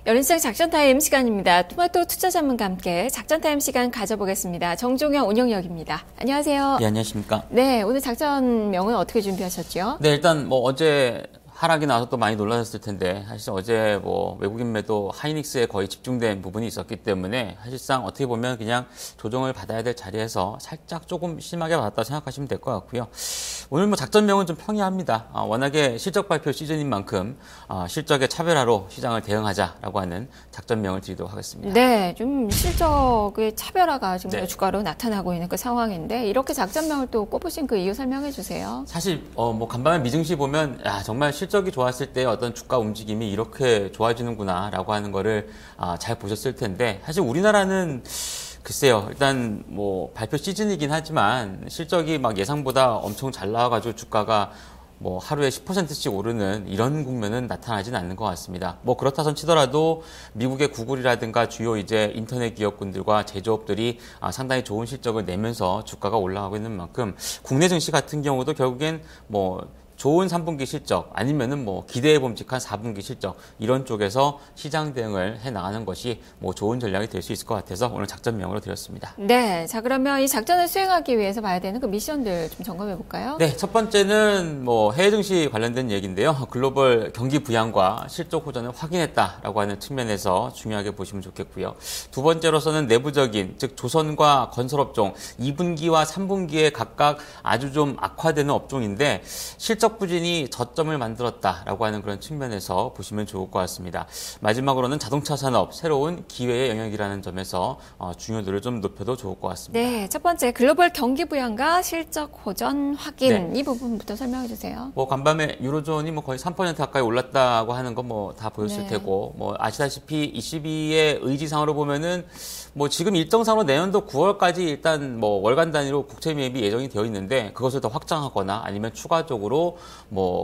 여름시장 작전타임 시간입니다. 토마토 투자 전문가 함께 작전타임 시간 가져보겠습니다. 정종영 운영역입니다. 안녕하세요. 네, 안녕하십니까. 네, 오늘 작전명은 어떻게 준비하셨죠? 네, 일단 어제 하락이 나와서 또 많이 놀라셨을 텐데 사실 어제 외국인 매도 하이닉스에 거의 집중된 부분이 있었기 때문에 사실상 어떻게 보면 그냥 조정을 받아야 될 자리에서 살짝 조금 심하게 받았다고 생각하시면 될 것 같고요. 오늘 작전명은 좀 평이합니다. 워낙에 실적 발표 시즌인 만큼 실적의 차별화로 시장을 대응하자라고 하는 작전명을 드리도록 하겠습니다. 네, 좀 실적의 차별화가 지금 네. 주가로 나타나고 있는 그 상황인데 이렇게 작전명을 또 꼽으신 그 이유 설명해 주세요. 사실 간밤에 미증시 보면 정말 실적이 좋았을 때 어떤 주가 움직임이 이렇게 좋아지는구나라고 하는 거를 잘 보셨을 텐데 사실 우리나라는 글쎄요, 일단 발표 시즌이긴 하지만 실적이 막 예상보다 엄청 잘 나와가지고 주가가 하루에 10%씩 오르는 이런 국면은 나타나지는 않는 것 같습니다. 그렇다선 치더라도 미국의 구글이라든가 주요 이제 인터넷 기업군들과 제조업들이 상당히 좋은 실적을 내면서 주가가 올라가고 있는 만큼 국내 증시 같은 경우도 결국엔 좋은 3분기 실적 아니면은 기대에 봄직한 4분기 실적 이런 쪽에서 시장 대응을 해 나가는 것이 좋은 전략이 될 수 있을 것 같아서 오늘 작전명으로 드렸습니다. 네, 자 그러면 이 작전을 수행하기 위해서 봐야 되는 그 미션들 좀 점검해 볼까요? 네, 첫 번째는 해외 증시 관련된 얘기인데요. 글로벌 경기 부양과 실적 호전을 확인했다라고 하는 측면에서 중요하게 보시면 좋겠고요. 두 번째로서는 내부적인 즉 조선과 건설업종 2분기와 3분기에 각각 아주 좀 악화되는 업종인데 실적 부진이 저점을 만들었다라고 하는 그런 측면에서 보시면 좋을 것 같습니다. 마지막으로는 자동차 산업 새로운 기회의 영역이라는 점에서 중요도를 좀 높여도 좋을 것 같습니다. 네, 첫 번째 글로벌 경기 부양과 실적 호전 확인 네. 이 부분부터 설명해 주세요. 간밤에 유로존이 거의 3% 가까이 올랐다고 하는 건 다 보였을 네. 테고 아시다시피 ECB의 의지상으로 보면은 지금 일정상으로 내년도 9월까지 일단 월간 단위로 국채 매입이 예정이 되어 있는데 그것을 더 확장하거나 아니면 추가적으로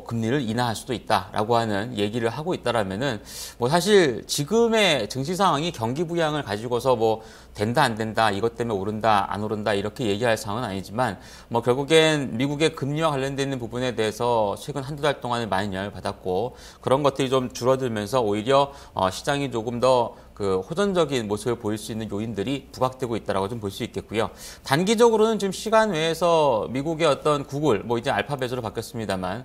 금리를 인하할 수도 있다라고 하는 얘기를 하고 있다라면은 사실 지금의 증시 상황이 경기 부양을 가지고서 된다 안 된다 이것 때문에 오른다 안 오른다 이렇게 얘기할 상황은 아니지만 결국엔 미국의 금리와 관련돼 있는 부분에 대해서 최근 한두 달 동안에 많이 영향을 받았고 그런 것들이 좀 줄어들면서 오히려 시장이 조금 더 호전적인 모습을 보일 수 있는 요인들이 부각되고 있다라고 좀 볼 수 있겠고요. 단기적으로는 지금 시간 외에서 미국의 어떤 구글, 이제 알파벳으로 바뀌었습니다만,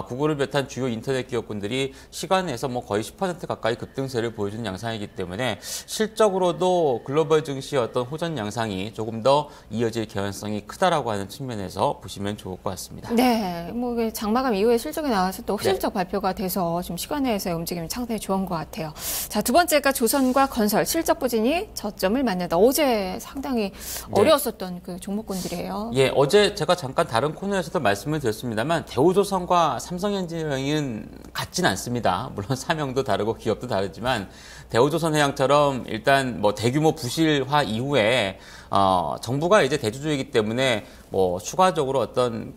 구글을 비롯한 주요 인터넷 기업군들이 시간 내에서 거의 10% 가까이 급등세를 보여주는 양상이기 때문에 실적으로도 글로벌 증시의 어떤 호전 양상이 조금 더 이어질 개연성이 크다라고 하는 측면에서 보시면 좋을 것 같습니다. 네, 장마감 이후에 실적이 나와서 또 실적 네. 발표가 돼서 지금 시간 내에서의 움직임이 상당히 좋은 것 같아요. 자, 두 번째가 조선과 건설 실적 부진이 저점을 맞는다. 어제 상당히 어려웠었던 그 종목군들이에요. 예, 어제 제가 잠깐 다른 코너에서도 말씀을 드렸습니다만 대우조선과 삼성엔지니어링은 같진 않습니다. 물론 사명도 다르고 기업도 다르지만 대우조선해양처럼 일단 대규모 부실화 이후에 정부가 이제 대주주이기 때문에 추가적으로 어떤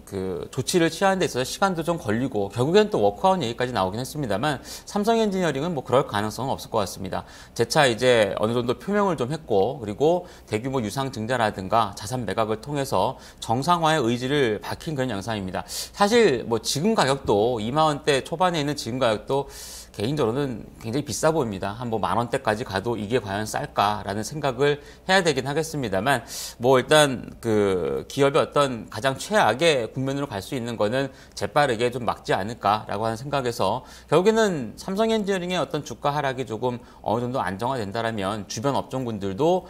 조치를 취하는 데 있어서 시간도 좀 걸리고 결국엔 또 워크아웃 얘기까지 나오긴 했습니다만 삼성엔지니어링은 그럴 가능성은 없을 것 같습니다. 재차 이제 어느 정도 표명을 좀 했고 그리고 대규모 유상 증자라든가 자산 매각을 통해서 정상화의 의지를 밝힌 그런 양상입니다. 사실 지금 가격도 2만 원대 초반에 있는 지금 가격도 개인적으로는 굉장히 비싸 보입니다. 한 10,000원대까지 가도 이게 과연 쌀까라는 생각을 해야 되긴 하겠습니다만 일단 기업의 어떤 가장 최악의 국면으로 갈 수 있는 거는 재빠르게 좀 막지 않을까라고 하는 생각에서 결국에는 삼성엔지니어링의 어떤 주가 하락이 조금 어느 정도 안정화된다라면 주변 업종군들도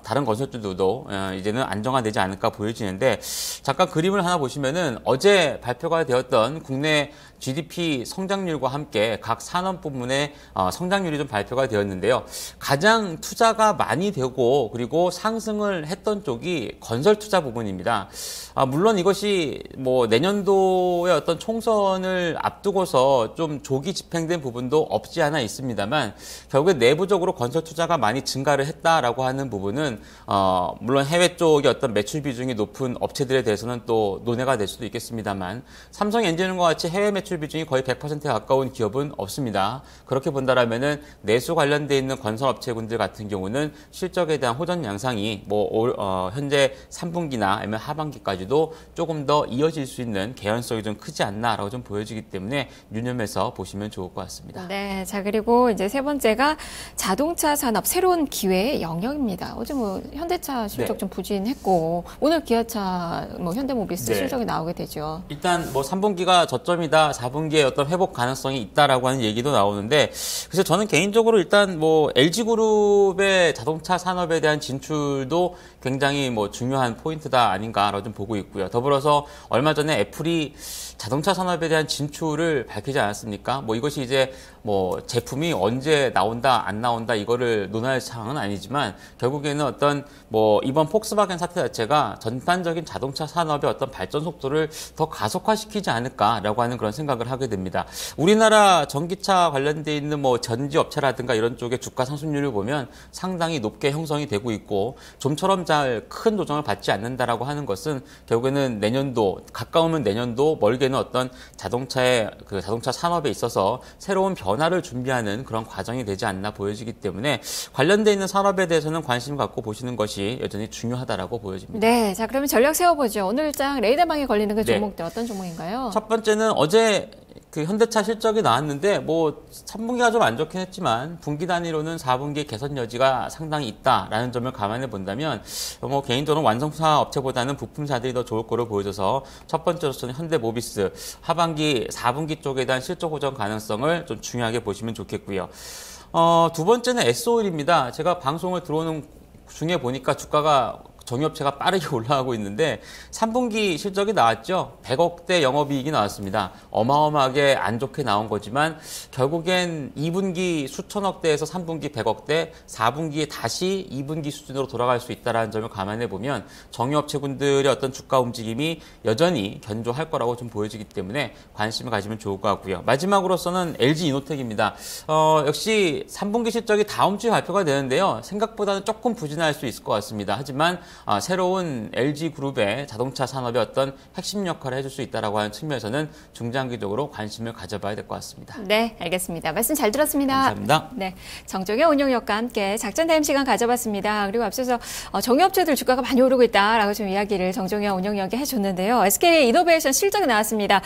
다른 건설주들도 이제는 안정화되지 않을까 보여지는데 잠깐 그림을 하나 보시면은 어제 발표가 되었던 국내 GDP 성장률과 함께 각 산업 부문의 성장률이 좀 발표가 되었는데요. 가장 투자가 많이 되고 그리고 상승을 했던 쪽이 건설 투자 부분입니다. 물론 이것이 내년도의 어떤 총선을 앞두고서 좀 조기 집행된 부분도 없지 않아 있습니다만 결국에 내부적으로 건설 투자가 많이 증가를 했다라고 하는 부분은 물론 해외 쪽의 어떤 매출 비중이 높은 업체들에 대해서는 또 논의가 될 수도 있겠습니다만 삼성엔지니어링과 같이 해외 매출 매출 비중이 거의 100%에 가까운 기업은 없습니다. 그렇게 본다라면은 내수 관련돼 있는 건설업체군들 같은 경우는 실적에 대한 호전 양상이 현재 3분기나 아니면 하반기까지도 조금 더 이어질 수 있는 개연성이 좀 크지 않나라고 좀 보여지기 때문에 유념해서 보시면 좋을 것 같습니다. 네, 자 그리고 이제 세 번째가 자동차 산업 새로운 기회의 영역입니다. 어제 현대차 실적 좀 부진했고 오늘 기아차 현대모비스 실적이 나오게 되죠. 일단 3분기가 저점이다, 4분기에 어떤 회복 가능성이 있다라고 하는 얘기도 나오는데, 그래서 저는 개인적으로 일단 LG그룹의 자동차 산업에 대한 진출도 굉장히 중요한 포인트다 아닌가라고 좀 보고 있고요. 더불어서 얼마 전에 애플이 자동차 산업에 대한 진출을 밝히지 않았습니까? 이것이 이제 제품이 언제 나온다 안 나온다 이거를 논할 사항은 아니지만 결국에는 어떤 이번 폭스바겐 사태 자체가 전반적인 자동차 산업의 어떤 발전 속도를 더 가속화시키지 않을까라고 하는 그런 생각을 하게 됩니다. 우리나라 전기차 관련돼 있는 전지 업체라든가 이런 쪽의 주가 상승률을 보면 상당히 높게 형성이 되고 있고 좀처럼 잘 큰 조정을 받지 않는다라고 하는 것은 결국에는 가까우면 내년도 멀게는 어떤 자동차 산업에 있어서 새로운 변화를 준비하는 그런 과정이 되지 않나 보여지기 때문에 관련돼 있는 산업에 대해서는 관심을 갖고 보시는 것이 여전히 중요하다라고 보여집니다. 네, 자 그러면 전략 세워보죠. 오늘장 레이더망에 걸리는 그 종목들 어떤 종목인가요? 첫 번째는 어제 현대차 실적이 나왔는데 3분기가 좀 안 좋긴 했지만 분기 단위로는 4분기 개선 여지가 상당히 있다라는 점을 감안해 본다면 개인적으로 완성차 업체보다는 부품사들이 더 좋을 거로 보여져서 첫 번째로서는 현대모비스 하반기 4분기 쪽에 대한 실적 호전 가능성을 좀 중요하게 보시면 좋겠고요. 두 번째는 S-오일입니다. 제가 방송을 들어오는 중에 보니까 주가가 정유업체가 빠르게 올라가고 있는데 3분기 실적이 나왔죠. 100억대 영업이익이 나왔습니다. 어마어마하게 안 좋게 나온 거지만 결국엔 2분기 수천억대에서 3분기 100억대, 4분기에 다시 2분기 수준으로 돌아갈 수 있다는 점을 감안해 보면 정유업체군들의 어떤 주가 움직임이 여전히 견조할 거라고 좀 보여지기 때문에 관심을 가지면 좋을 것 같고요. 마지막으로서는 LG이노텍입니다. 역시 3분기 실적이 다음 주에 발표가 되는데요. 생각보다는 조금 부진할 수 있을 것 같습니다. 하지만 새로운 LG그룹의 자동차 산업의 어떤 핵심 역할을 해줄 수 있다라고 하는 측면에서는 중장기적으로 관심을 가져봐야 될 것 같습니다. 네, 알겠습니다. 말씀 잘 들었습니다. 감사합니다. 네, 정종의 운용역과 함께 작전 타임 시간 가져봤습니다. 그리고 앞서서 정유업체들 주가가 많이 오르고 있다라고 좀 이야기를 정종의 운용역이 해줬는데요. SK이노베이션 실적이 나왔습니다.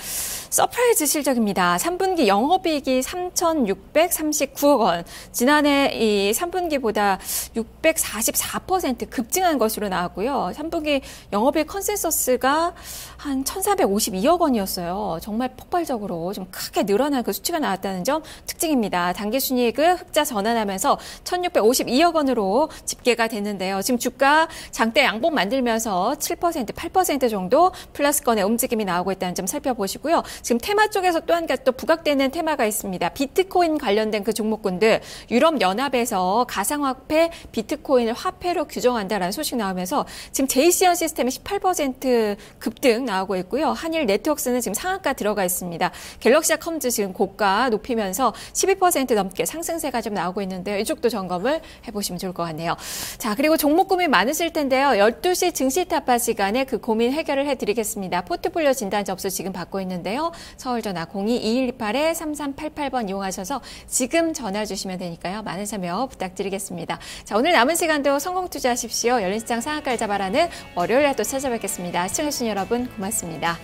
서프라이즈 실적입니다. 3분기 영업이익이 3,639억 원. 지난해 이 3분기보다 644% 급증한 것으로 나왔고요. 3분기 영업이익 컨센서스가 한 1,452억 원이었어요. 정말 폭발적으로 좀 크게 늘어난 그 수치가 나왔다는 점 특징입니다. 당기순이익을 흑자 전환하면서 1,652억 원으로 집계가 됐는데요. 지금 주가 장대 양봉 만들면서 7%, 8% 정도 플러스권의 움직임이 나오고 있다는 점 살펴보시고요. 지금 테마 쪽에서 또 한 가지 또 부각되는 테마가 있습니다. 비트코인 관련된 그 종목군들 유럽연합에서 가상화폐 비트코인을 화폐로 규정한다라는 소식 나오면서 지금 제이시언 시스템이 18% 급등 나오고 있고요. 한일 네트워크스는 지금 상한가 들어가 있습니다. 갤럭시와 컴즈 지금 고가 높이면서 12% 넘게 상승세가 좀 나오고 있는데요. 이쪽도 점검을 해보시면 좋을 것 같네요. 자, 그리고 종목 고민 많으실 텐데요. 12시 증시 타파 시간에 그 고민 해결을 해드리겠습니다. 포트폴리오 진단 접수 지금 받고 있는데요. 서울전화 02-2128-3388번 이용하셔서 지금 전화 주시면 되니까요. 많은 참여 부탁드리겠습니다. 자, 오늘 남은 시간도 성공 투자하십시오. 열린 시장 상한가를 잡아라는 월요일에 또 찾아뵙겠습니다. 시청해주신 여러분 고맙습니다.